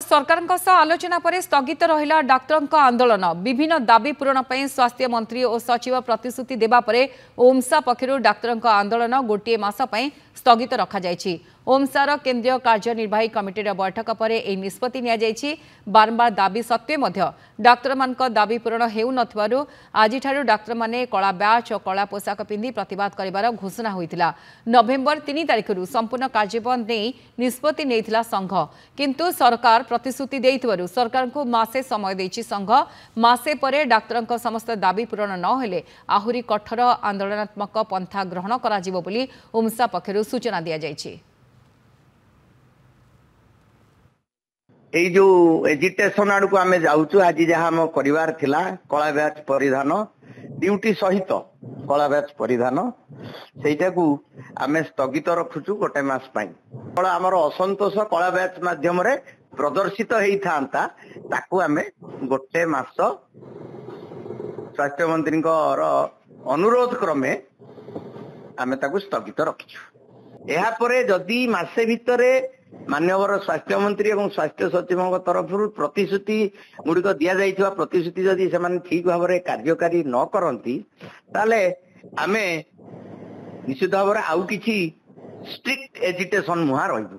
सरकार आलोचना पर स्थगित रहिला डाक्तर आंदोलन विभिन्न दाबी पूरण पर स्वास्थ्य मंत्री और सचिव प्रतिश्रुति देवा ओमसा पक्षर डाक्तर आंदोलन गोटे मास स्थगित रखा जायछि। ओमसार केंद्रीय कार्यनिर्वाही कमिटीर बैठक पर यह निष्पत्ति नि बारंबार दाबी सत्वे डाक्तर मान दाबी पूरण हेउ नथिबारु आज डाक्तर माने कला बैच और कला पोशाक पिंधि प्रतिवाद करिवार घोषणा होइतिला। नवेम्बर 3 तारिखरु संपूर्ण कार्यबंद नहीं निष्पत्ति नेइतिला संघ, किंतु सरकार प्रतिश्रुति देइतिबारु सरकार को मासे समय देइछि संघ। मासे परे डाक्तर समस्त दाबी पूरण न हेले आहुरी कठोर आंदोलनात्मक पंथा ग्रहण करा जिवो बोली ओमसा पक्षरु सूचना दिया जायछि। এই जो एजिटेशन आड़ को आमे जाउछु आज जहाँ आम परिवार थिला कला बैच परिधान ड्यूटी सहित कला बैच परिधान सेटा को आमे स्थगित रखुछु गोटे मास पई। कला हमर असंतोष कला बैच माध्यम रे प्रदर्शित हेई थांता ताकू आमे गोटे मास स्वास्थ्य मंत्री अनुरोध क्रमे आमे ताकू स्थगित रखिछु। एहा परे जदि मासे भितरे माननीय स्वास्थ्य मंत्री और स्वास्थ्य सचिव तरफ प्रतिश्रुति गुड़िक दि जाइथिबा प्रतिश्रुति जदि से ठीक भाव में कार्यकारी न करती ताले आमे निश्चित भाव आउ किछि स्ट्रिक्ट एजिटेशन मुहा रहिबु।